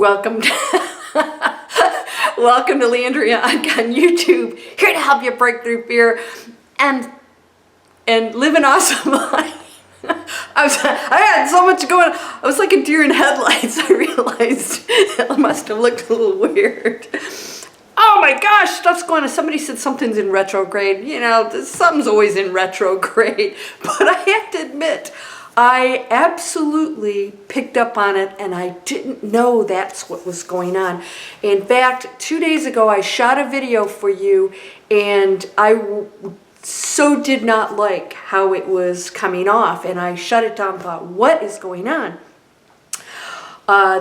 Welcome to, welcome to Landria Onkka on YouTube, here to help you break through fear and live an awesome life. I had so much going on. I was like a deer in headlights. I realized it must have looked a little weird. Oh my gosh, stuff's going on. Somebody said something's in retrograde. You know, something's always in retrograde. But I have to admit, I absolutely picked up on it, and I didn't know that's what was going on. In fact, 2 days ago, I shot a video for you, and I so did not like how it was coming off, and I shut it down and thought, what is going on?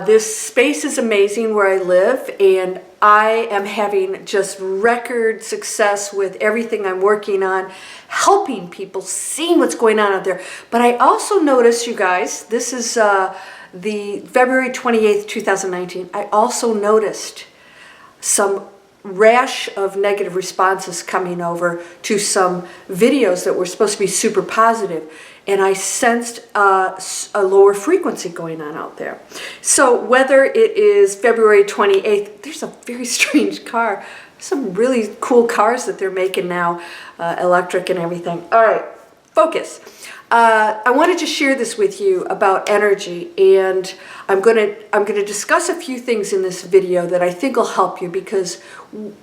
This space is amazing where I live, and I am having just record success with everything I'm working on, helping people, seeing what's going on out there. But I also noticed, you guys, this is the February 28th, 2019, I also noticed some rash of negative responses coming over to some videos that were supposed to be super positive. And I sensed a lower frequency going on out there. So whether it is February 28th, there's a very strange car. Some really cool cars that they're making now, electric and everything. All right, focus. I wanted to share this with you about energy, and I'm gonna discuss a few things in this video that I think will help you, because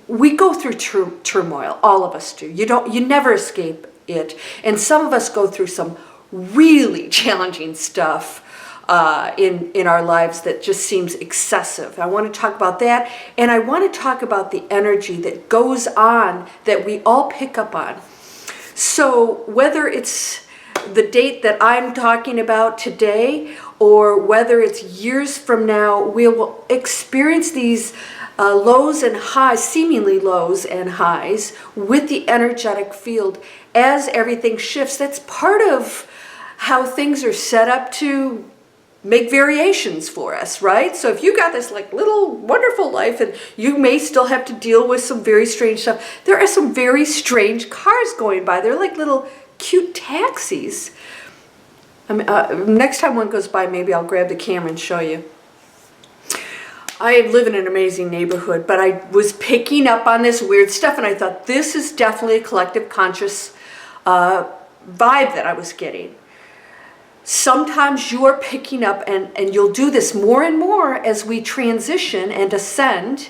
we go through turmoil. All of us do. You never escape it, and some of us go through some really challenging stuff in our lives that just seems excessive. I want to talk about that, and I want to talk about the energy that goes on that we all pick up on. So whether it's the date that I'm talking about today, or whether it's years from now, we will experience these lows and highs, seemingly lows and highs, with the energetic field as everything shifts. That's part of how things are set up to make variations for us, right? So if you got this like little wonderful life, and you may still have to deal with some very strange stuff, there are some very strange cars going by. They're like little cute taxis. I mean, next time one goes by, maybe I'll grab the camera and show you. I live in an amazing neighborhood, but I was picking up on this weird stuff, and I thought, this is definitely a collective conscious vibe that I was getting. Sometimes you are picking up, and you'll do this more and more as we transition and ascend,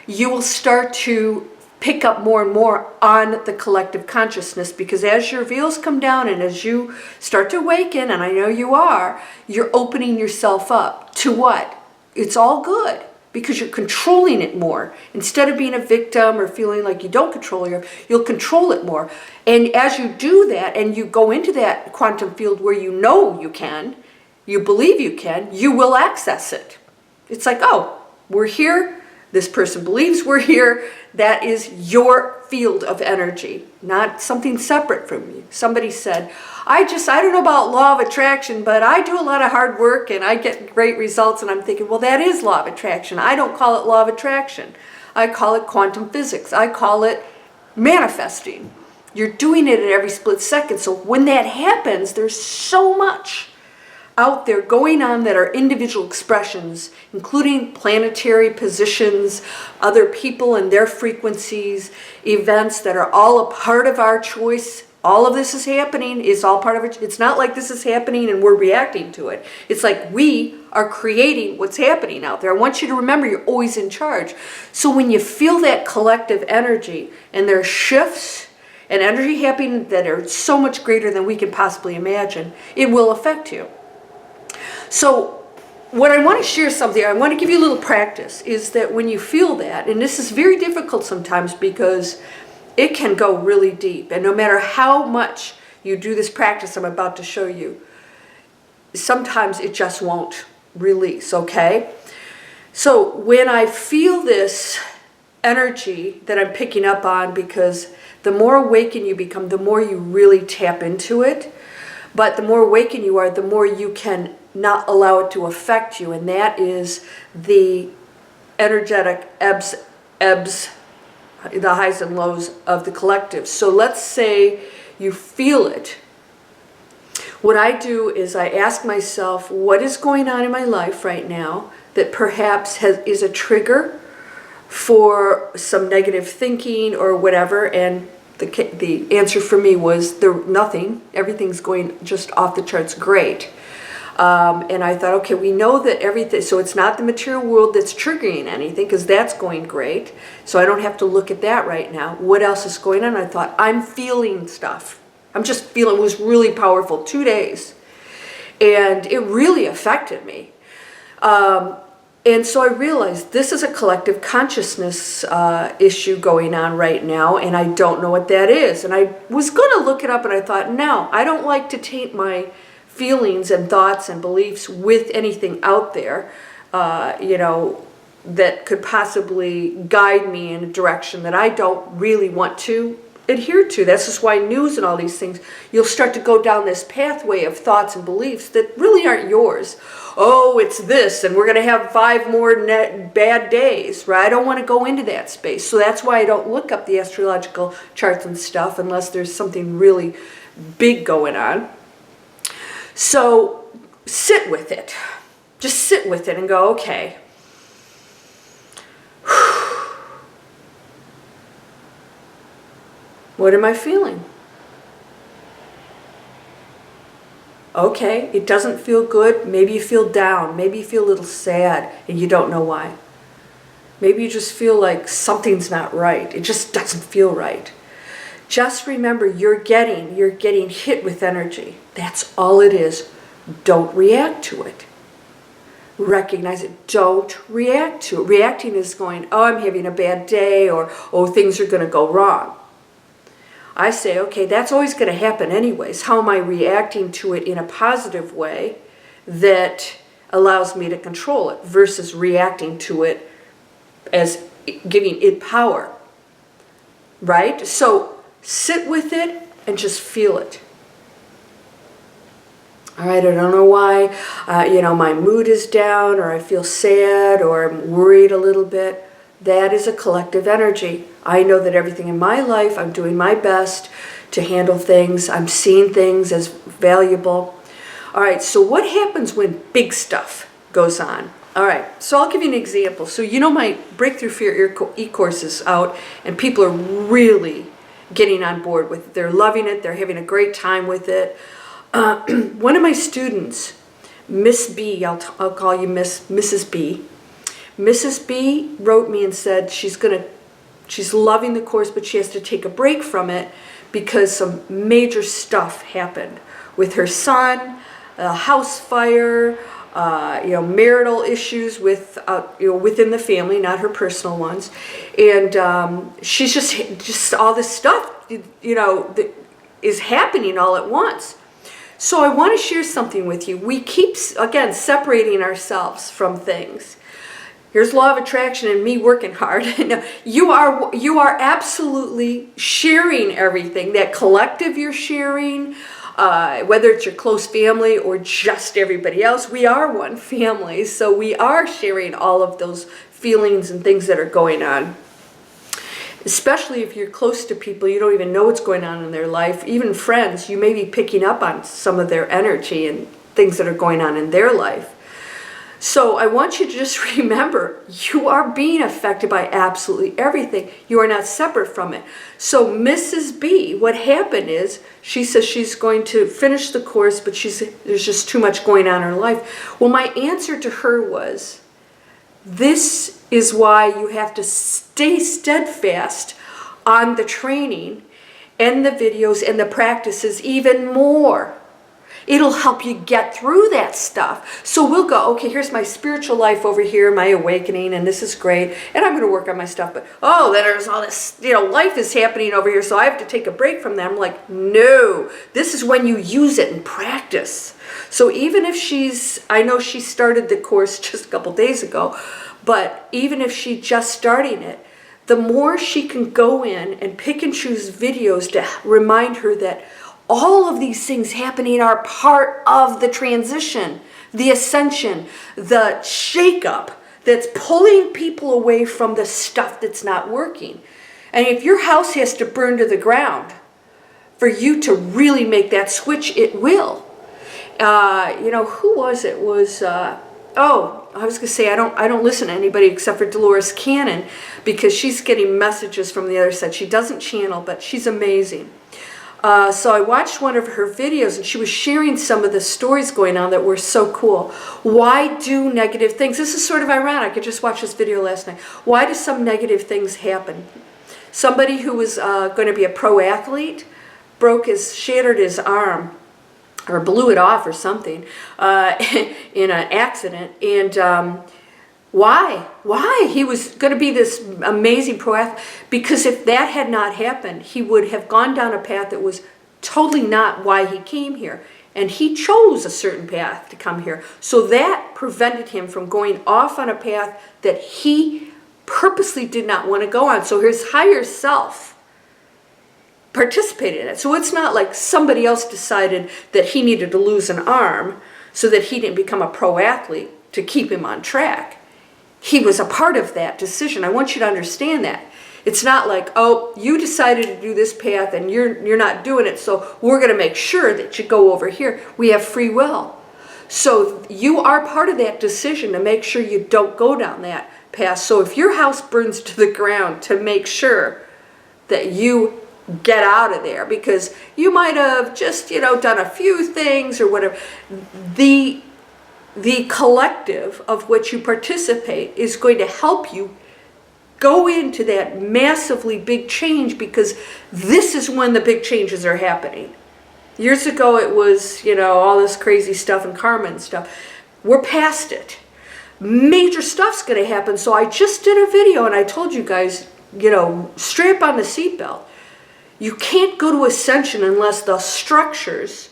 you will start to pick up more and more on the collective consciousness, because as your veils come down and as you start to awaken, and I know you are, you're opening yourself up to what? It's all good, because you're controlling it more. Instead of being a victim or feeling like you don't control it, you'll control it more. And as you do that, and you go into that quantum field where you know you can, you believe you can, you will access it. It's like, oh, we're here. This person believes we're here. That is your field of energy, not something separate from you. Somebody said, I don't know about law of attraction, but I do a lot of hard work and I get great results. And I'm thinking, well, that is law of attraction. I don't call it law of attraction. I call it quantum physics. I call it manifesting. You're doing it at every split second. So when that happens, there's so much out there going on that are individual expressions, including planetary positions, other people and their frequencies, events that are all a part of our choice. All of this is happening, is all part of it. It's not like this is happening and we're reacting to it. It's like we are creating what's happening out there. I want you to remember you're always in charge. So when you feel that collective energy, and there are shifts and energy happening that are so much greater than we can possibly imagine, it will affect you. So what I want to share something, I want to give you a little practice, is that when you feel that, and this is very difficult sometimes because it can go really deep, and no matter how much you do this practice I'm about to show you, sometimes it just won't release, okay? So when I feel this energy that I'm picking up on, because the more awakened you become, the more you really tap into it, but the more awakened you are, the more you can not allow it to affect you, and that is the energetic ebbs, the highs and lows of the collective. So let's say you feel it. What I do is I ask myself, what is going on in my life right now that perhaps is a trigger for some negative thinking or whatever, and the answer for me was nothing. Everything's going just off the charts great. And I thought, okay, we know that everything, so it's not the material world that's triggering anything, because that's going great. So I don't have to look at that right now. What else is going on? I thought, I'm feeling stuff. I'm just feeling, it was really powerful, 2 days. And it really affected me. And so I realized this is a collective consciousness issue going on right now, and I don't know what that is. And I was going to look it up, and I thought, no, I don't like to taint my feelings and thoughts and beliefs with anything out there, you know, that could possibly guide me in a direction that I don't really want to adhere to. That's just why news and all these things, you'll start to go down this pathway of thoughts and beliefs that really aren't yours. Oh, it's this, and we're going to have 5 more bad days, right? I don't want to go into that space. So that's why I don't look up the astrological charts and stuff unless there's something really big going on. So sit with it. Just sit with it and go, okay. What am I feeling? Okay, it doesn't feel good. Maybe you feel down. Maybe you feel a little sad and you don't know why. Maybe you just feel like something's not right. It just doesn't feel right. Just remember, you're getting hit with energy. That's all it is. Don't react to it. Recognize it. Don't react to it. Reacting is going, oh, I'm having a bad day, or oh, things are going to go wrong. I say, okay, that's always going to happen anyways. How am I reacting to it in a positive way that allows me to control it versus reacting to it as giving it power, right? So sit with it and just feel it. All right, I don't know why, you know, my mood is down, or I feel sad, or I'm worried a little bit. That is a collective energy. I know that everything in my life, I'm doing my best to handle things. I'm seeing things as valuable. All right, so what happens when big stuff goes on? All right, so I'll give you an example. So you know my Breakthrough Fear e-course is out, and people are really getting on board with it. They're loving it. They're having a great time with it. One of my students, Miss B, I'll call you Mrs. B. Mrs. B wrote me and said she's loving the course, but she has to take a break from it because some major stuff happened with her son, a house fire, you know, marital issues with you know, within the family, not her personal ones, and she's just all this stuff, you know, that is happening all at once. So I want to share something with you. We keep, again, separating ourselves from things. Here's law of attraction and me working hard. You are absolutely sharing everything. That collective you're sharing, whether it's your close family or just everybody else, we are one family. So we are sharing all of those feelings and things that are going on. Especially if you're close to people, you don't even know what's going on in their life. Even friends, you may be picking up on some of their energy and things that are going on in their life. So I want you to just remember, you are being affected by absolutely everything. You are not separate from it. So Mrs. B, what happened is, she says she's going to finish the course, but there's just too much going on in her life. Well, my answer to her was, this is why you have to stay steadfast on the training and the videos and the practices even more. It'll help you get through that stuff. So we'll go, okay, here's my spiritual life over here, my awakening, and this is great, and I'm going to work on my stuff, but oh, then there's all this, you know, life is happening over here, so I have to take a break from that. I'm like, no, this is when you use it and practice. So even if I know she started the course just a couple days ago, but even if she's just starting it, the more she can go in and pick and choose videos to remind her that all of these things happening are part of the transition, the ascension, the shakeup that's pulling people away from the stuff that's not working. And if your house has to burn to the ground for you to really make that switch, it will. You know, who was it? Oh, I was going to say, I don't listen to anybody except for Dolores Cannon, because she's getting messages from the other side. She doesn't channel, but she's amazing. So I watched one of her videos, and she was sharing some of the stories going on that were so cool. Why do negative things? This is sort of ironic. I just watched this video last night. Why do some negative things happen? Somebody who was going to be a pro athlete shattered his arm, or blew it off or something, in an accident. And why? He was going to be this amazing pro athlete. Because if that had not happened, he would have gone down a path that was totally not why he came here. And he chose a certain path to come here. So that prevented him from going off on a path that he purposely did not want to go on. So his higher self participated in it. So it's not like somebody else decided that he needed to lose an arm so that he didn't become a pro athlete to keep him on track. He was a part of that decision. I want you to understand that. It's not like, oh, you decided to do this path and you're not doing it, so we're going to make sure that you go over here. We have free will. So you are part of that decision to make sure you don't go down that path. So if your house burns to the ground, to make sure that you get out of there, because you might have just, done a few things or whatever. The collective of which you participate is going to help you go into that massively big change, because this is when the big changes are happening. Years ago it was, all this crazy stuff and karma and stuff. We're past it. Major stuff's going to happen. So I just did a video and I told you guys, strap on the seatbelt. You can't go to ascension unless the structures,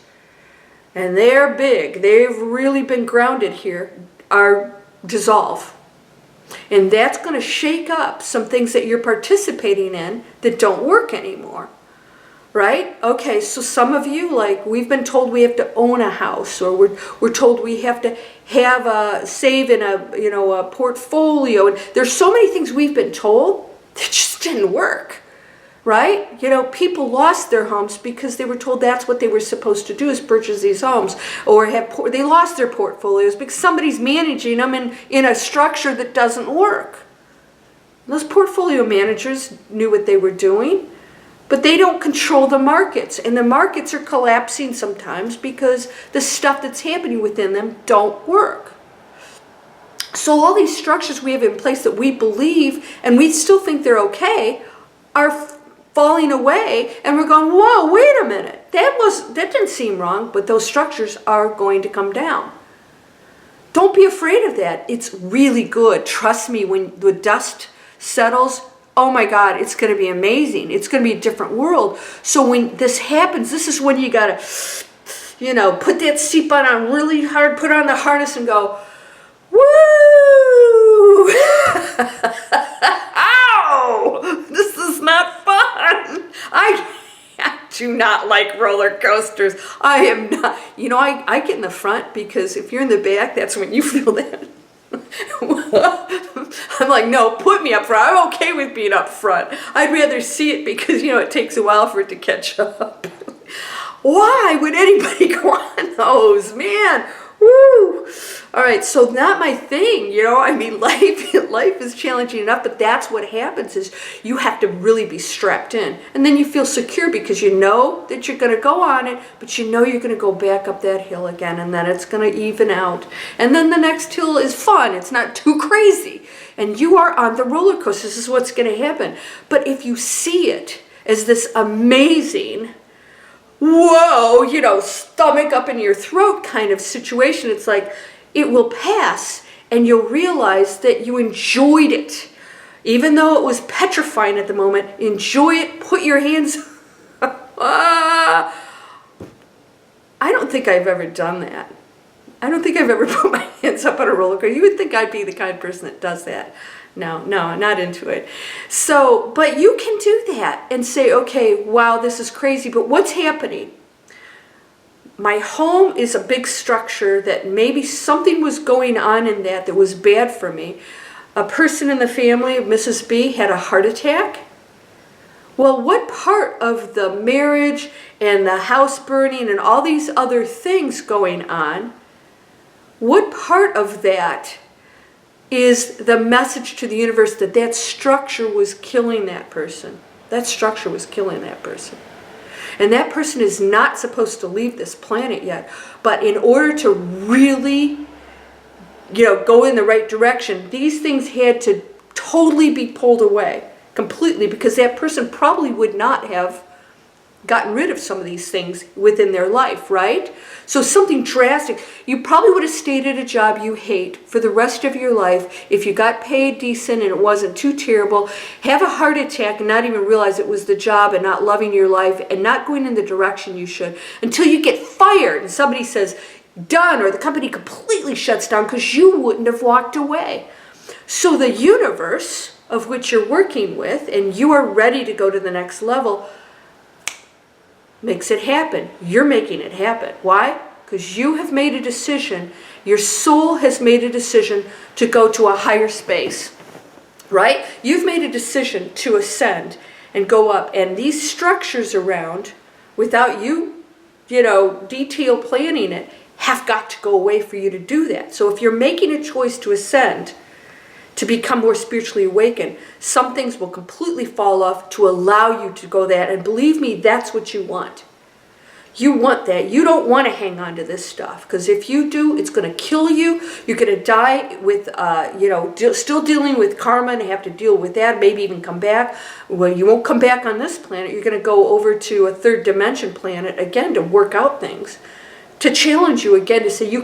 and they're big, they've really been grounded here, are dissolve. And that's going to shake up some things that you're participating in that don't work anymore. Right? Okay, so some of you, like, we've been told we have to own a house, or we're told we have to have a save in a portfolio. And there's so many things we've been told that just didn't work. Right? People lost their homes because they were told that's what they were supposed to do, is purchase these homes. Or they lost their portfolios because somebody's managing them in a structure that doesn't work. Those portfolio managers knew what they were doing, but they don't control the markets. And the markets are collapsing sometimes because the stuff that's happening within them don't work. So all these structures we have in place that we believe, and we still think they're okay, are falling away, and we're going, whoa, wait a minute, that didn't seem wrong, but those structures are going to come down. Don't be afraid of that. It's really good. Trust me, when the dust settles, oh my God, it's going to be amazing. It's going to be a different world. So when this happens, this is when you got to, put that seatbelt on really hard, put on the harness and go, woo! Ow! This is not fun. I do not like roller coasters. I am not. I get in the front, because if you're in the back, that's when you feel that. I'm like, no, put me up front. I'm okay with being up front. I'd rather see it, because, it takes a while for it to catch up. Why would anybody go on those, man? Woo! All right, so not my thing, life is challenging enough, but that's what happens, is you have to really be strapped in. And then you feel secure because you know that you're going to go on it, but you know you're going to go back up that hill again, and then it's going to even out. And then the next hill is fun. It's not too crazy. And you are on the roller coaster. This is what's going to happen. But if you see it as this amazing, whoa, stomach up in your throat kind of situation, it's like, it will pass, and you'll realize that you enjoyed it. Even though it was petrifying at the moment, enjoy it, put your hands... I don't think I've ever done that. I don't think I've ever put my hands up on a roller coaster. You would think I'd be the kind of person that does that. No, I'm not into it. So, but you can do that and say, okay, wow, this is crazy, but what's happening? My home is a big structure that maybe something was going on in that was bad for me. A person in the family of Mrs. B had a heart attack. Well, what part of the marriage and the house burning and all these other things going on What part of that is the message to the universe that that structure was killing that person? That structure was killing that person. And that person is not supposed to leave this planet yet. But in order to really, go in the right direction, these things had to totally be pulled away completely, because that person probably would not have gotten rid of some of these things within their life, right? So something drastic. You probably would have stayed at a job you hate for the rest of your life if you got paid decent and it wasn't too terrible. Have a heart attack and not even realize it was the job, and not loving your life and not going in the direction you should, until you get fired and somebody says, done, or the company completely shuts down because you wouldn't have walked away. So the universe of which you're working with, and you are ready to go to the next level, makes it happen. You're making it happen. Why? Because you have made a decision. Your soul has made a decision to go to a higher space, right? You've made a decision to ascend and go up. And these structures around, without you, detail planning it, have got to go away for you to do that. So if you're making a choice to ascend, to become more spiritually awakened, some things will completely fall off to allow you to go that. And believe me, that's what you want. You want that. You don't want to hang on to this stuff, because if you do, it's going to kill you. You're going to die with, still dealing with karma and have to deal with that, maybe even come back. Well, you won't come back on this planet. You're going to go over to a third dimension planet again to work out things, to challenge you again, to say you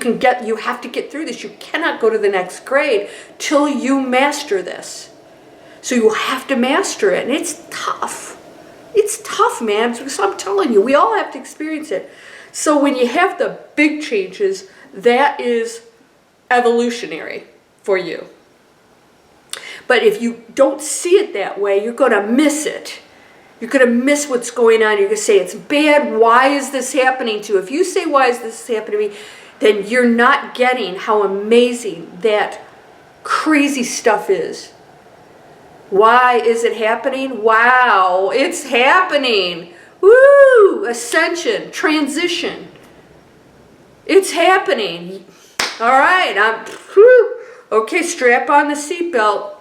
have to get through this. You cannot go to the next grade till you master this. So you have to master it, and it's tough. It's tough, man. So I'm telling you, we all have to experience it. So when you have the big changes, that is evolutionary for you. But if you don't see it that way, you're going to miss it. You're going to miss what's going on. You're going to say, it's bad. Why is this happening to you? If you say, why is this happening to me? Then you're not getting how amazing that crazy stuff is. Why is it happening? Wow, it's happening. Woo! Ascension, transition. It's happening. All right, okay, strap on the seatbelt.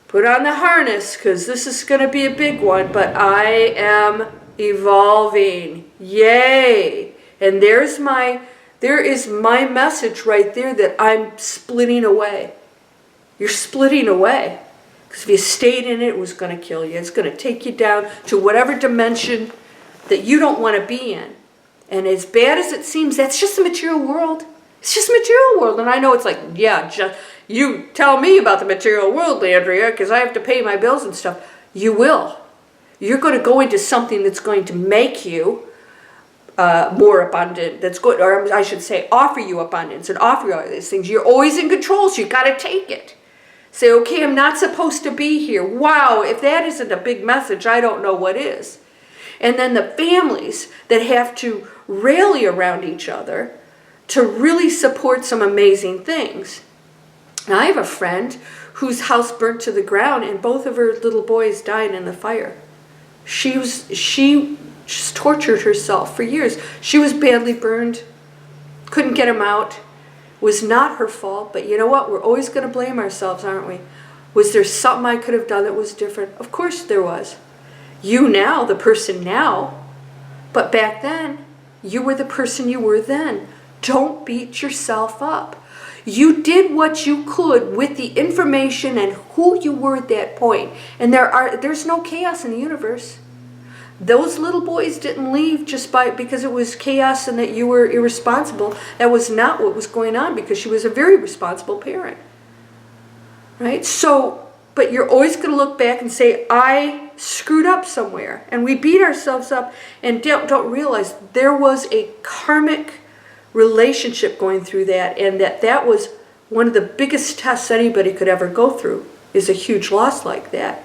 Put on the harness, because this is going to be a big one, but I am evolving. Yay! And there is my message right there, that I'm splitting away. You're splitting away. Because if you stayed in it, it was going to kill you. It's going to take you down to whatever dimension that you don't want to be in. And as bad as it seems, that's just the material world. It's just the material world. And I know it's like, yeah, you tell me about the material world, Landria, because I have to pay my bills and stuff. You will. You're going to go into something that's going to make you more abundant. That's good, or I should say, offer you abundance and offer you all these things. You're always in control, so you got to take it. Say, okay, I'm not supposed to be here. Wow, if that isn't a big message, I don't know what is. And then the families that have to rally around each other to really support some amazing things. Now, I have a friend whose house burnt to the ground, and both of her little boys died in the fire. She just tortured herself for years. She was badly burned, couldn't get them out. Was not her fault, but you know what? We're always going to blame ourselves, aren't we? Was there something I could have done that was different? Of course there was. You now, the person now, but back then, you were the person you were then. Don't beat yourself up. You did what you could with the information and who you were at that point. And there's no chaos in the universe. Those little boys didn't leave just because it was chaos and that you were irresponsible. That was not what was going on, because she was a very responsible parent. Right? So, but you're always going to look back and say, I screwed up somewhere. And we beat ourselves up and don't realize there was a karmic relationship going through that, and that was one of the biggest tests anybody could ever go through, is a huge loss like that.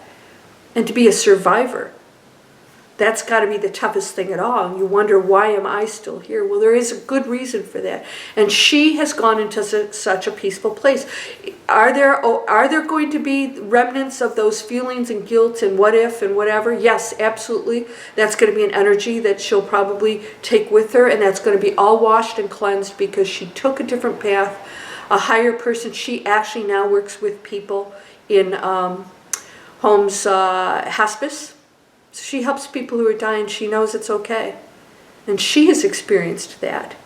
And to be a survivor. That's got to be the toughest thing at all. And you wonder, why am I still here? Well, there is a good reason for that. And she has gone into such a peaceful place. Are there going to be remnants of those feelings and guilt and what if and whatever? Yes, absolutely. That's going to be an energy that she'll probably take with her, and that's going to be all washed and cleansed because she took a different path, a higher person. She actually now works with people in homes, hospice. She helps people who are dying. She knows it's okay. And she has experienced that.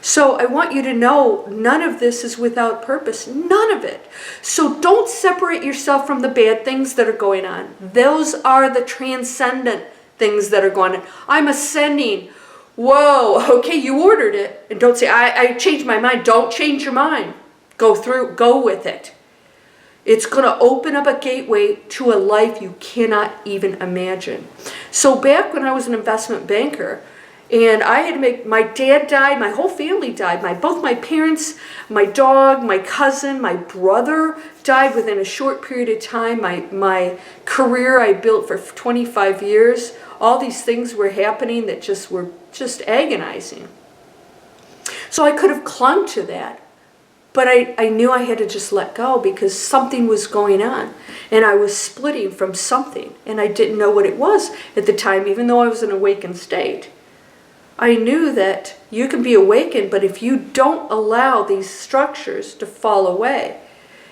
So I want you to know none of this is without purpose. None of it. So don't separate yourself from the bad things that are going on. Those are the transcendent things that are going on. I'm ascending. Whoa, okay, you ordered it. And don't say, I changed my mind. Don't change your mind. Go with it. It's going to open up a gateway to a life you cannot even imagine. So back when I was an investment banker, and I had to make, my dad died, my whole family died, both my parents, my dog, my cousin, my brother died within a short period of time. My career I built for 25 years, all these things were happening that were just agonizing. So I could have clung to that. But I knew I had to just let go because something was going on. And I was splitting from something. And I didn't know what it was at the time, even though I was in an awakened state. I knew that you can be awakened, but if you don't allow these structures to fall away,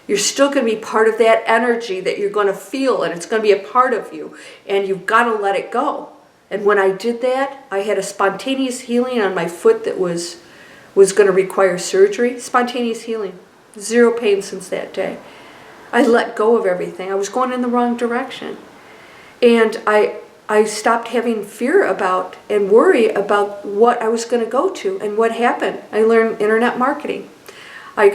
you're still going to be part of that energy that you're going to feel, and it's going to be a part of you. And you've got to let it go. And when I did that, I had a spontaneous healing on my foot that was going to require surgery. Spontaneous healing. Zero pain since that day. I let go of everything. I was going in the wrong direction. And I stopped having fear about and worry about what I was going to go to and what happened. I learned internet marketing. I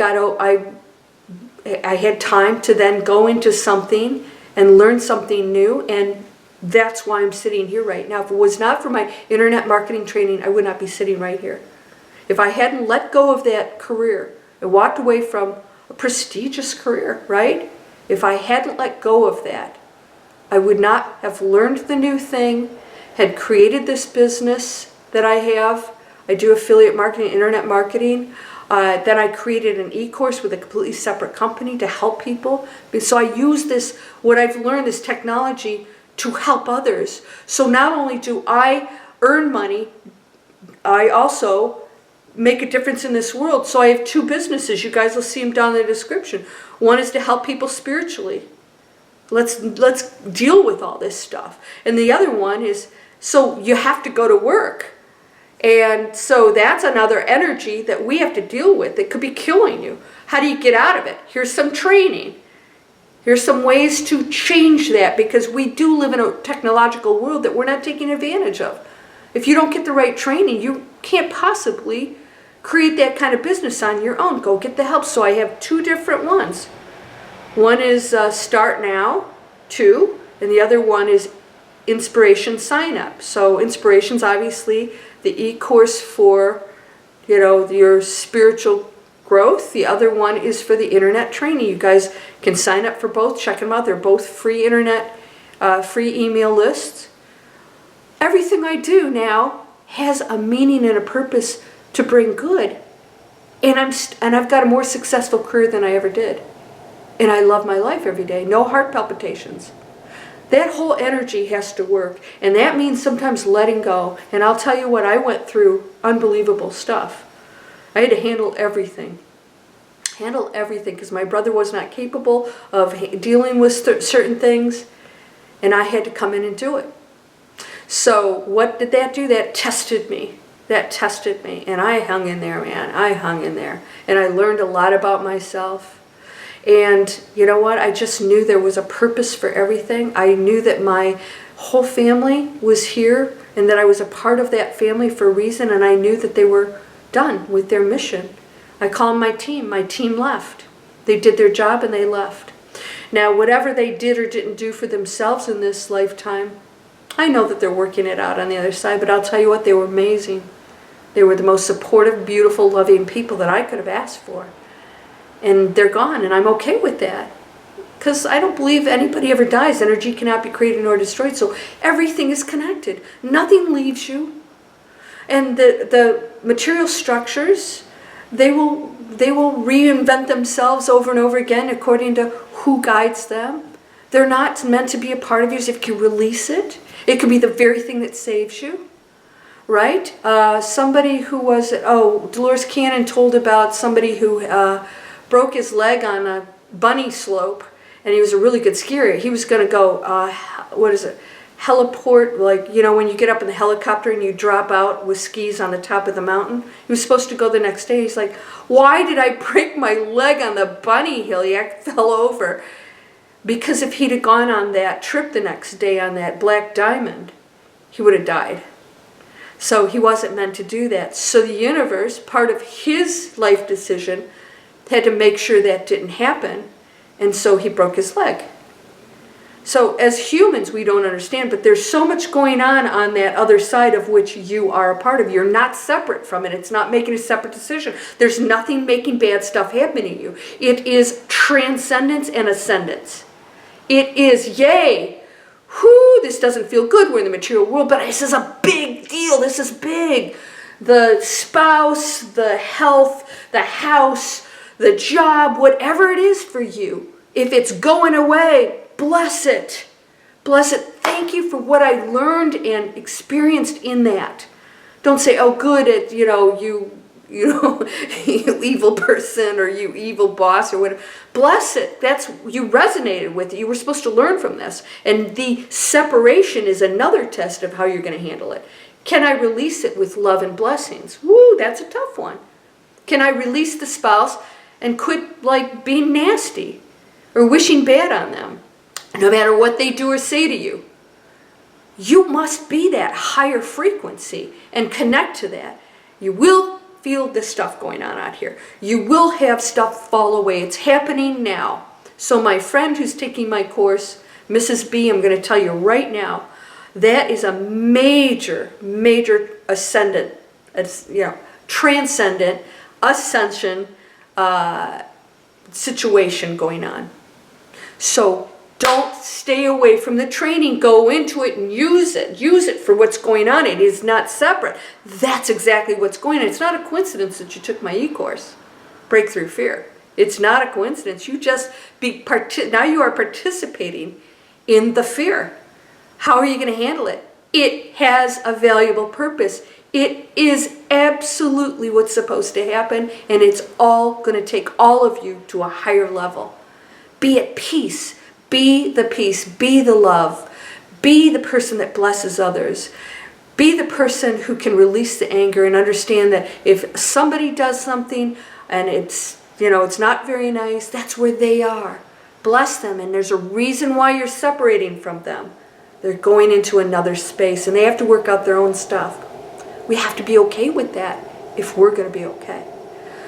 had time to then go into something and learn something new, and that's why I'm sitting here right now. If it was not for my internet marketing training, I would not be sitting right here. If I hadn't let go of that career and walked away from a prestigious career, right? If I hadn't let go of that, I would not have learned the new thing, had created this business that I have. I do affiliate marketing, internet marketing. Then I created an e-course with a completely separate company to help people. So I use this, what I've learned, this technology to help others. So not only do I earn money, I also make a difference in this world. So I have two businesses. You guys will see them down in the description. One is to help people spiritually. Let's deal with all this stuff. And the other one is, so you have to go to work. And so that's another energy that we have to deal with. It could be killing you. How do you get out of it? Here's some training. Here's some ways to change that, because we do live in a technological world that we're not taking advantage of. If you don't get the right training, you can't possibly create that kind of business on your own. Go get the help. So I have two different ones. One is Start Now 2, and the other one is Inspiration Sign Up. So Inspiration's obviously the e-course for, your spiritual growth. The other one is for the internet training. You guys can sign up for both. Check them out. They're both free internet, free email lists. Everything I do now has a meaning and a purpose to bring good. And I've got a more successful career than I ever did. And I love my life every day. No heart palpitations. That whole energy has to work. And that means sometimes letting go. And I'll tell you what, I went through unbelievable stuff. I had to handle everything. Handle everything, because my brother was not capable of dealing with certain things. And I had to come in and do it. So what did that do? That tested me. That tested me. And I hung in there, man. I hung in there. And I learned a lot about myself. And you know what? I just knew there was a purpose for everything. I knew that my whole family was here and that I was a part of that family for a reason. And I knew that they were done with their mission. I call them my team. My team left. They did their job and they left. Now, whatever they did or didn't do for themselves in this lifetime, I know that they're working it out on the other side. But I'll tell you what, they were amazing. They were the most supportive, beautiful, loving people that I could have asked for. And they're gone, and I'm okay with that. Because I don't believe anybody ever dies. Energy cannot be created nor destroyed. So everything is connected. Nothing leaves you. And the material structures, they will reinvent themselves over and over again according to who guides them. They're not meant to be a part of yours. If you can release it, it could be the very thing that saves you. Right? Somebody who was, Dolores Cannon told about somebody who broke his leg on a bunny slope, and he was a really good skier. He was going to go, heliport, like, you know, when you get up in the helicopter and you drop out with skis on the top of the mountain. He was supposed to go the next day. He's like, why did I break my leg on the bunny hill? He fell over. Because if he'd have gone on that trip the next day on that Black Diamond, he would have died. So he wasn't meant to do that. So the universe, part of his life decision, had to make sure that didn't happen. And so he broke his leg. So as humans, we don't understand, but there's so much going on that other side of which you are a part of. You're not separate from it. It's not making a separate decision. There's nothing making bad stuff happen to you. It is transcendence and ascendance. It is, yay, whoo, this doesn't feel good. We're in the material world, but this is a big deal. This is big. The spouse, the health, the house, the job, whatever it is for you, if it's going away, bless it. Bless it. Thank you for what I learned and experienced in that. Don't say, oh, good, you evil person or you evil boss or whatever. Bless it. You resonated with it. You were supposed to learn from this. And the separation is another test of how you're going to handle it. Can I release it with love and blessings? Woo, that's a tough one. Can I release the spouse and quit being nasty or wishing bad on them, no matter what they do or say to you? You must be that higher frequency and connect to that. You will feel this stuff going on out here. You will have stuff fall away. It's happening now. So my friend who's taking my course, Mrs. B, I'm going to tell you right now, that is a major, major ascendant, transcendent, ascension situation going on. So don't stay away from the training. Go into it and use it. Use it for what's going on. It is not separate. That's exactly what's going on. It's not a coincidence that you took my e-course, Breakthrough Fear. It's not a coincidence. You just now you are participating in the fear. How are you going to handle it? It has a valuable purpose. It is absolutely what's supposed to happen, and it's all going to take all of you to a higher level. Be at peace. Be the peace. Be the love. Be the person that blesses others. Be the person who can release the anger and understand that if somebody does something and it's not very nice, that's where they are. Bless them, and there's a reason why you're separating from them. They're going into another space, and they have to work out their own stuff. We have to be okay with that if we're going to be okay.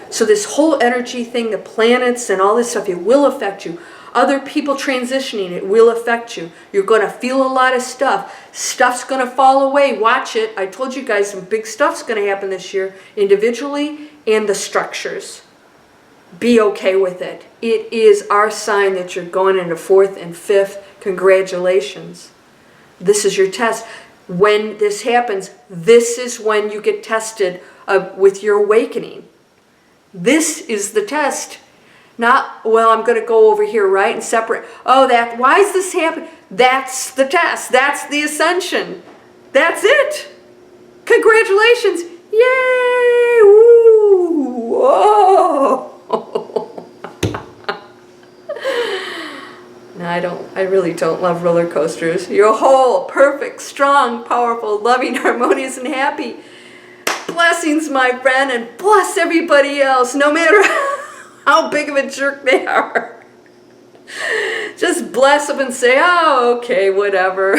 So this whole energy thing, the planets and all this stuff, it will affect you. Other people transitioning, it will affect you. You're going to feel a lot of stuff. Stuff's going to fall away. Watch it. I told you guys some big stuff's going to happen this year, individually and the structures. Be okay with it. It is our sign that you're going into 4th and 5th. Congratulations. This is your test. When this happens, this is when you get tested with your awakening. This is the test. Not, well, I'm going to go over here, right, and separate. Oh, why is this happening? That's the test. That's the ascension. That's it. Congratulations. Yay. Woo. Whoa. No, I really don't love roller coasters. You're whole, perfect, strong, powerful, loving, harmonious, and happy. Blessings, my friend, and bless everybody else, no matter how big of a jerk they are. Just bless them and say, oh, okay, whatever.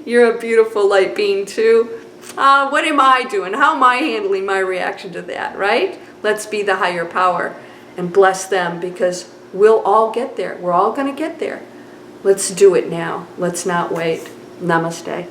You're a beautiful light being too. What am I doing? How am I handling my reaction to that, right? Let's be the higher power and bless them, because we'll all get there. We're all going to get there. Let's do it now. Let's not wait. Namaste.